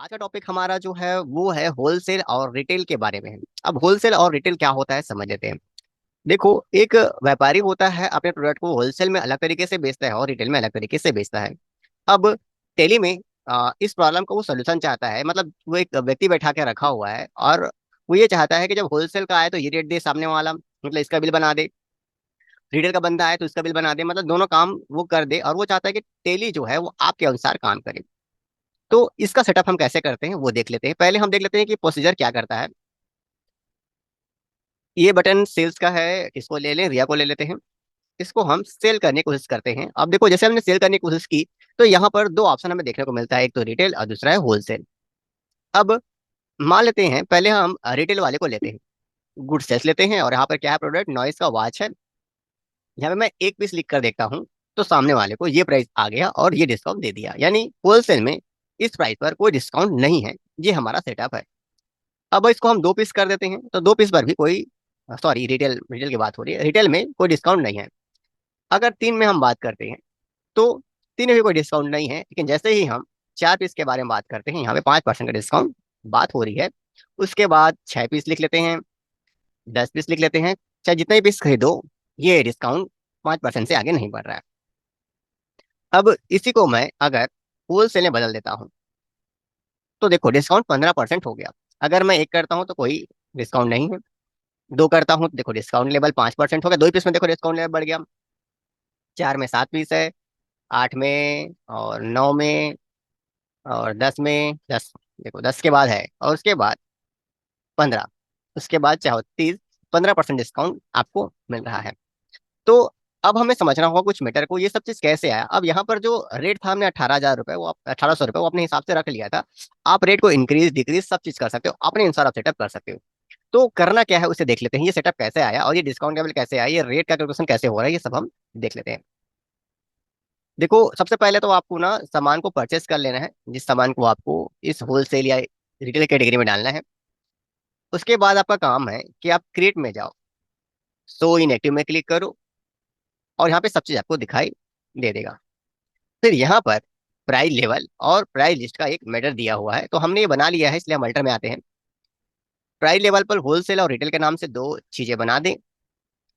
आज का टॉपिक हमारा जो है वो है होलसेल और रिटेल के बारे में है। अब होलसेल और रिटेल क्या होता है समझ लेते हैं। देखो, एक व्यापारी होता है अपने प्रोडक्ट को होलसेल में अलग तरीके से बेचता है और रिटेल में अलग तरीके से बेचता है। अब टेली में इस प्रॉब्लम का वो सोल्यूशन चाहता है, मतलब वो एक व्यक्ति बैठा के रखा हुआ है और वो ये चाहता है कि जब होलसेल का आए तो ये रेट दे सामने वाला, मतलब इसका बिल बना दे। रिटेल का बंदा आए तो इसका बिल बना दे, मतलब दोनों काम वो कर दे। और वो चाहता है कि टेली जो है वो आपके अनुसार काम करे। तो इसका सेटअप हम कैसे करते हैं वो देख लेते हैं। पहले हम देख लेते हैं कि प्रोसीजर क्या करता है। ये बटन सेल्स का है, इसको ले लें, रिया को ले लेते हैं। इसको हम सेल करने की कोशिश करते हैं। अब देखो, जैसे हमने सेल करने की कोशिश की तो यहाँ पर दो ऑप्शन हमें देखने को मिलता है, एक तो रिटेल और दूसरा है होलसेल। अब मान लेते हैं, पहले हम रिटेल वाले को लेते हैं, गुड सेल्स लेते हैं। और यहाँ पर क्या है, प्रोडक्ट नॉइस का वॉच है। यहाँ पे मैं एक पीस लिख कर देखता हूँ तो सामने वाले को ये प्राइस आ गया और ये डिस्काउंट दे दिया, यानी होलसेल में इस प्राइस पर कोई डिस्काउंट नहीं है। ये हमारा सेटअप है। अब इसको हम दो पीस कर देते हैं तो दो पीस पर भी कोई, सॉरी, रिटेल रिटेल की बात हो रही है, रिटेल में कोई डिस्काउंट नहीं है। अगर तीन में हम बात करते हैं तो तीन में भी कोई डिस्काउंट नहीं है, लेकिन जैसे ही हम चार पीस के बारे में बात करते हैं, यहाँ पे 5% का डिस्काउंट बात हो रही है। उसके बाद 6 पीस लिख लेते हैं, 10 पीस लिख लेते हैं। चाहे जितने पीस खरीदो, ये डिस्काउंट 5% से आगे नहीं बढ़ रहा है। अब इसी को मैं अगर होलसेल में बदल देता हूँ तो देखो डिस्काउंट 15% हो गया। अगर मैं एक करता हूँ तो कोई डिस्काउंट नहीं है, दो करता हूँ तो देखो डिस्काउंट लेवल 5% हो गया, दो पीस में देखो डिस्काउंट लेवल बढ़ गया। चार में 7 पीस है, आठ में और नौ में और 10 में 10, देखो 10 के बाद है और उसके बाद 15, उसके बाद चाहे 30, 15% डिस्काउंट आपको मिल रहा है। तो अब हमें समझना होगा कुछ मीटर को, ये सब चीज कैसे आया। अब यहाँ पर जो रेट था हमने 18,000 रुपए, वो 1800 रुपए, वो अपने हिसाब से रख लिया था। आप रेट को इंक्रीज डिक्रीज सब चीज कर सकते हो, अपने अनुसार आप सेटअप कर सकते हो। तो करना क्या है उसे देख लेते हैं, ये सेटअप कैसे आया और ये डिस्काउंट लेवल कैसे आया, ये रेट का कैलकुलेशन कैसे हो रहा है, ये सब हम देख लेते हैं। देखो, सबसे पहले तो आपको ना सामान को परचेस कर लेना है, जिस सामान को आपको इस होलसेल या रिटेल कैटेगरी में डालना है। उसके बाद आपका काम है कि आप क्रिएट में जाओ, शो इन एक्टिव में क्लिक करो और यहाँ पे सब चीज आपको दिखाई दे देगा। फिर यहाँ पर प्राइस लेवल और प्राइस लिस्ट का एक मैटर दिया हुआ है, तो हमने ये बना लिया है, इसलिए हम अल्टर में आते हैं। प्राइस लेवल पर होलसेल और रिटेल के नाम से दो चीजें बना दें।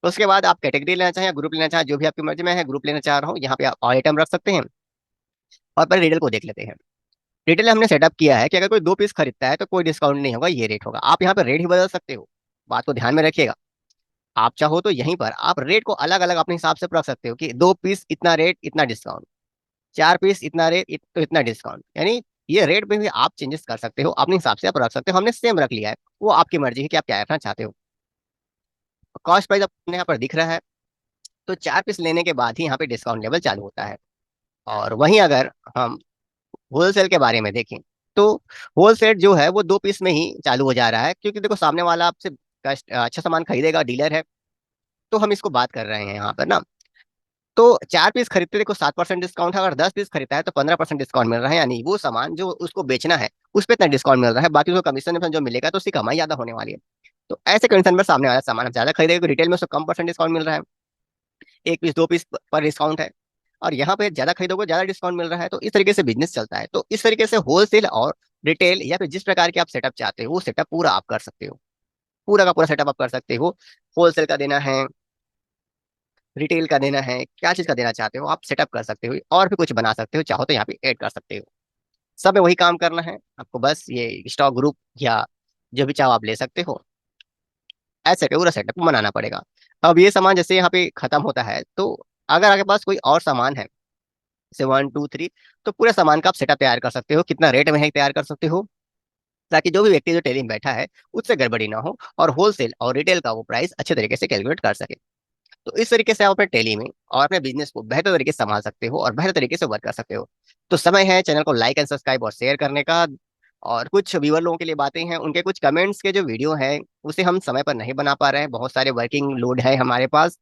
उसके बाद आप कैटेगरी लेना चाहें या ग्रुप लेना चाहें, जो भी आपकी मर्जी में है, ग्रुप लेना चाह रहा हूँ, यहाँ पे आप आइटम रख सकते हैं। और पहले रिटेल को देख लेते हैं। रिटेल हमने सेटअप किया है कि अगर कोई दो पीस खरीदता है तो कोई डिस्काउंट नहीं होगा, ये रेट होगा। आप यहाँ पर रेट ही बदल सकते हो, बात को ध्यान में रखिएगा। आप चाहो तो यहीं पर आप रेट को अलग अलग अपने हिसाब से रख सकते हो कि दो पीस इतना रेट इतना डिस्काउंट, चार पीस इतना रेट तो इतना डिस्काउंट, यानी ये रेट में भी आप चेंजेस कर सकते हो, अपने हिसाब से आप रख सकते हो। हमने सेम रख लिया है, वो आपकी मर्जी है कि आप क्या रखना चाहते हो। कॉस्ट प्राइस अपने यहाँ पर दिख रहा है, तो चार पीस लेने के बाद ही यहाँ पे डिस्काउंट लेवल चालू होता है। और वहीं अगर हम होलसेल के बारे में देखें तो होलसेल जो है वो दो पीस में ही चालू हो जा रहा है, क्योंकि देखो सामने वाला आपसे अच्छा सामान खरीदेगा, डीलर है। तो हम इसको बात कर रहे हैं यहाँ पर ना। तो चार पीस खरीदते देखो 7% डिस्काउंट है, अगर 10 पीस खरीदता है तो 15% डिस्काउंट मिल रहा है, यानी वो सामान जो उसको बेचना है उस पर इतना डिस्काउंट मिल रहा है, बाकी उसको कमीशन जो मिलेगा तो उसकी कमाई ज्यादा होने वाली है। तो ऐसे कंडीशन में सामने वाला सामान हम ज्यादा खरीदेगा तो रिटेल में उसको कम परसेंट डिस्काउंट मिल रहा है, एक पीस दो पीस पर डिस्काउंट है। और यहाँ पे ज्यादा खरीदोगे ज्यादा डिस्काउंट मिल रहा है, तो इस तरीके से बिजनेस चलता है। तो इस तरीके से होलसेल और रिटेल या फिर जिस प्रकार के आप सेटअप चाहते हो वो सेटअप पूरा आप कर सकते हो, पूरा का पूरा सेटअप आप कर सकते हो। होलसेल का देना है, रिटेल का देना है, क्या चीज का देना चाहते हो आप सेटअप कर सकते हो, और भी कुछ बना सकते हो, चाहो तो यहाँ पे ऐड कर सकते हो। सब में वही काम करना है आपको, बस ये स्टॉक ग्रुप या जो भी चाहो आप ले सकते हो। ऐसे पूरा सेटअप बनाना पड़ेगा। अब ये सामान जैसे यहाँ पे खत्म होता है तो अगर आपके पास कोई और सामान है, जैसे 1 2 3, तो पूरे सामान का आप सेटअप तैयार कर सकते हो, कितना रेट में है तैयार कर सकते हो, ताकि जो भी व्यक्ति जो टेली में बैठा है उससे गड़बड़ी ना हो और होलसेल और रिटेल का वो प्राइस अच्छे तरीके से कैलकुलेट कर सके। तो इस तरीके से आप अपने टेली में और अपने बिजनेस को बेहतर तरीके से संभाल सकते हो और बेहतर तरीके से वर्क कर सकते हो। तो समय है चैनल को लाइक एंड सब्सक्राइब और शेयर करने का। और कुछ व्यूअर लोगों के लिए बातें हैं, उनके कुछ कमेंट्स के जो वीडियो है उसे हम समय पर नहीं बना पा रहे हैं, बहुत सारे वर्किंग लोड है हमारे पास।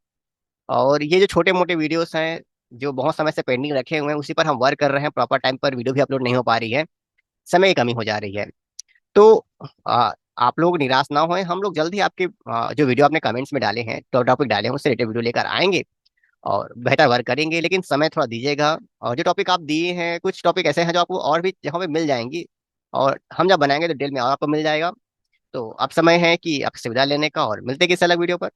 और ये जो छोटे मोटे वीडियोस हैं जो बहुत समय से पेंडिंग रखे हुए हैं उसी पर हम वर्क कर रहे हैं, प्रॉपर टाइम पर वीडियो भी अपलोड नहीं हो पा रही है, समय की कमी हो जा रही है। तो आप लोग निराश ना होएं, हम लोग जल्द ही आपके जो वीडियो आपने कमेंट्स में डाले हैं, टॉपिक डाले हैं, उससे रिलेटेड वीडियो लेकर आएंगे और बेहतर वर्क करेंगे, लेकिन समय थोड़ा दीजिएगा। और जो टॉपिक आप दिए हैं, कुछ टॉपिक ऐसे हैं जो आपको और भी जगहों पे मिल जाएंगी, और हम जब बनाएंगे तो डिटेल में और आपको मिल जाएगा। तो अब समय है कि आपसे विदा लेने का, और मिलते हैं किसी अलग वीडियो पर।